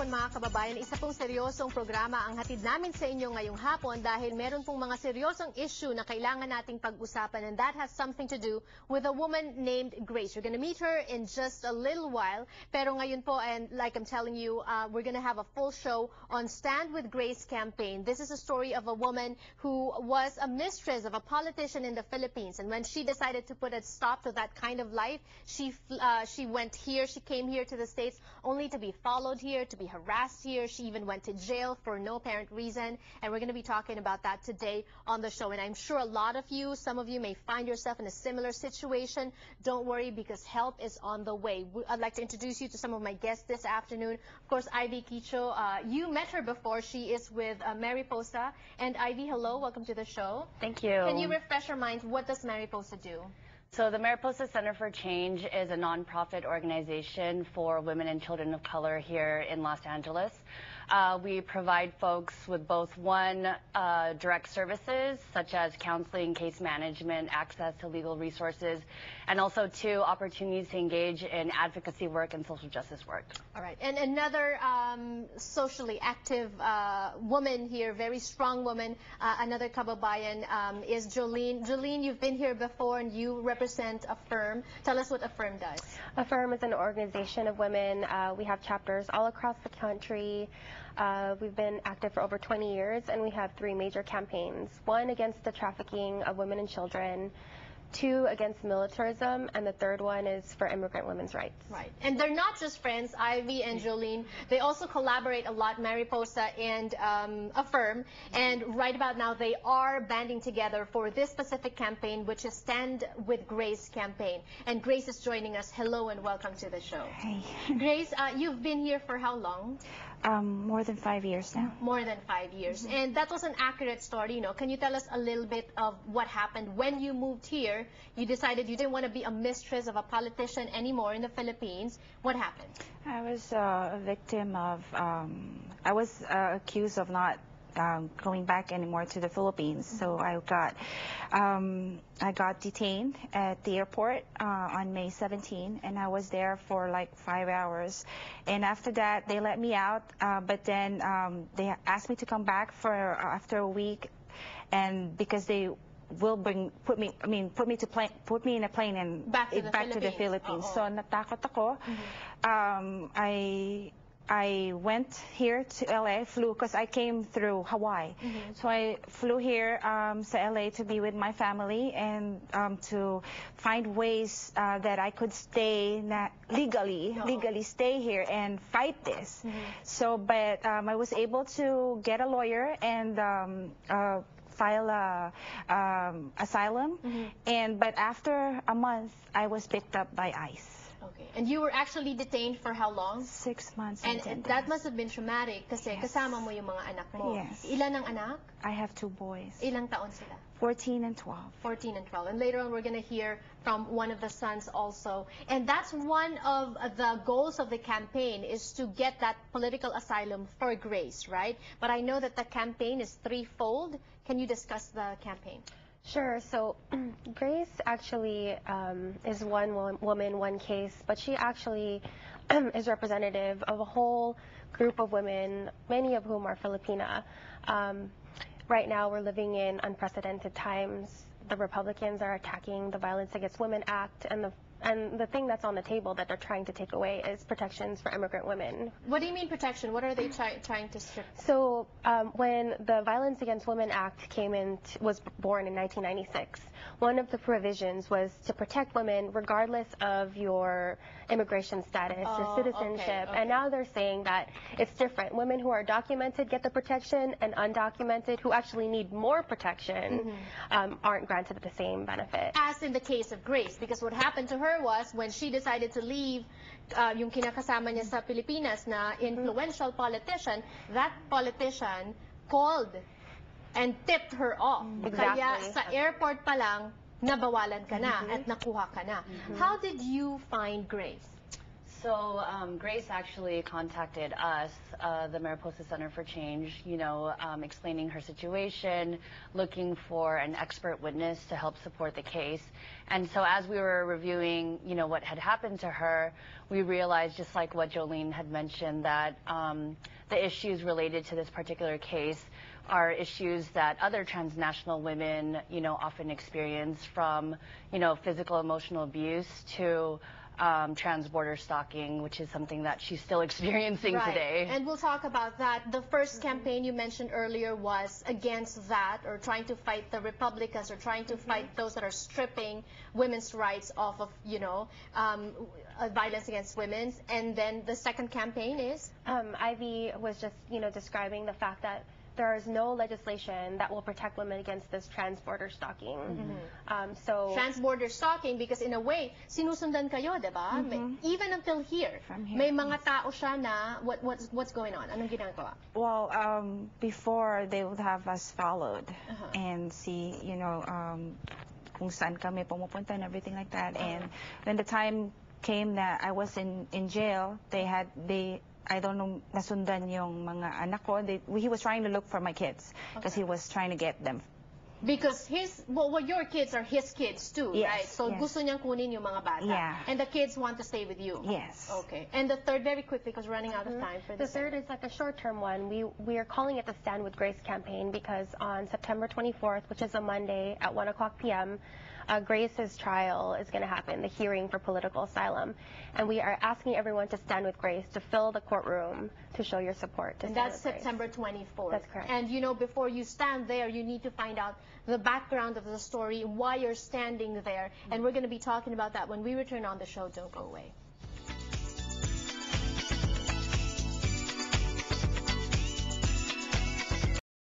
mga kababayan, isa pong seryosong programa ang hatid namin sa inyo ngayong hapon dahil meron pong mga seryosong issue na kailangan nating pag-usapan, and that has something to do with a woman named Grace. You're gonna meet her in just a little while, pero ngayon po, and like I'm telling you, we're gonna have a full show on Stand with Grace campaign. This is a story of a woman who was a mistress of a politician in the Philippines, and when she decided to put a stop to that kind of life, she came here to the States only to be followed here, to be harassed here. She even went to jail for no apparent reason, and we're going to be talking about that today on the show. And I'm sure a lot of you, some of you may find yourself in a similar situation. Don't worry, because help is on the way. I'd like to introduce you to some of my guests this afternoon. Of course, Ivy Quicho, you met her before. She is with Mariposa. And Ivy, hello, welcome to the show. Thank you. Can you refresh our minds? What does Mariposa do? So the Mariposa Center for Change is a nonprofit organization for women and children of color here in Los Angeles. We provide folks with both direct services such as counseling, case management, access to legal resources, and also two, opportunities to engage in advocacy work and social justice work. All right. And another socially active woman here, very strong woman, another Kababayan, is Jolene. Jolene, you've been here before and you represent Affirm. Tell us what Affirm does. Affirm is an organization of women. We have chapters all across the country. We've been active for over 20 years, and we have 3 major campaigns. 1 against the trafficking of women and children, 2 against militarism, and the 3rd one is for immigrant women's rights. Right. And they're not just friends, Ivy and Jolene. They also collaborate a lot, Mariposa and Affirm. And right about now, they are banding together for this specific campaign, which is Stand with Grace campaign. And Grace is joining us. Hello and welcome to the show. Hey. Grace, you've been here for how long? More than 5 years now. More than 5 years. Mm-hmm. And that was an accurate story, you know. Can you tell us a little bit of what happened when you moved here? You decided you didn't want to be a mistress of a politician anymore in the Philippines. What happened? I was a victim of, I was accused of not going back anymore to the Philippines. Mm-hmm. So I got detained at the airport on May 17, and I was there for like 5 hours. And after that, they let me out. But then they asked me to come back for after a week, and because they will put me in a plane and back to the Philippines. Oh. So natakot ako. Mm-hmm. I went here to LA, flew, because I came through Hawaii. Mm-hmm. So I flew here to LA to be with my family and to find ways that I could stay legally stay here and fight this. Mm-hmm. So, but I was able to get a lawyer and file asylum. Mm-hmm. But after a month, I was picked up by ICE. Okay. And you were actually detained for how long? 6 months. And that must have been traumatic kasi kasama mo yung mga anak mo. Yes. Ilan ang anak? I have 2 boys. Ilang taon sila? 14 and 12. 14 and 12. And later on, we're going to hear from one of the sons also. And that's one of the goals of the campaign, is to get that political asylum for Grace, right? But I know that the campaign is threefold. Can you discuss the campaign? Sure. So Grace actually is one woman, one case, but she actually is representative of a whole group of women, many of whom are Filipina. Right now, we're living in unprecedented times. The Republicans are attacking the Violence Against Women Act, and the thing that's on the table that they're trying to take away is protections for immigrant women. What do you mean protection? What are they trying to strip? So when the Violence Against Women Act was born in 1996, one of the provisions was to protect women regardless of your immigration status or citizenship. Okay. And now they're saying that it's different. Women who are documented get the protection, and undocumented who actually need more protection aren't granted the same benefit. As in the case of Grace, because what happened to her was when she decided to leave yung kinakasama niya sa Pilipinas na influential politician, that politician called and tipped her off. Exactly. Kaya sa airport pa lang, nabawalan ka na at nakuha ka na. How did you find Grace? So Grace actually contacted us, the Mariposa Center for Change, explaining her situation, looking for an expert witness to help support the case. And so as we were reviewing, what had happened to her, we realized, just like what Jolene had mentioned, that the issues related to this particular case are issues that other transnational women, often experience, from, physical, emotional abuse to transborder stalking, which is something that she's still experiencing today. And we'll talk about that. The first campaign you mentioned earlier was against that, or trying to fight the Republicans, or trying to fight those that are stripping women's rights off of, violence against women. And then the second campaign is? Ivy was just, describing the fact that there is no legislation that will protect women against this transborder stalking. So transborder stalking, because in a way, sinusundan kayo, diba? Even until here, may mga tao siya na what's going on? Anong ginagawa? Well, before they would have us followed and see, kung saan kami pumupunta and everything like that. And when the time came that I was in jail, I don't know, nasundan yung mga anak ko. He was trying to look for my kids because he was trying to get them. Because your kids are his kids too, right? So gusto niyang kunin yung mga bata. Yeah. And the kids want to stay with you. Yes. Okay. And the third, very quickly, because we're running out of time for this. The third is like a short-term one. We are calling it the Stand with Grace campaign because on September 24th, which is a Monday at 1:00 p.m., Grace's trial is going to happen, the hearing for political asylum. And we are asking everyone to stand with Grace, to fill the courtroom, to show your support. And that's September 24th. That's correct. And before you stand there, you need to find out the background of the story, why you're standing there. And we're going to be talking about that when we return on the show. Don't go away.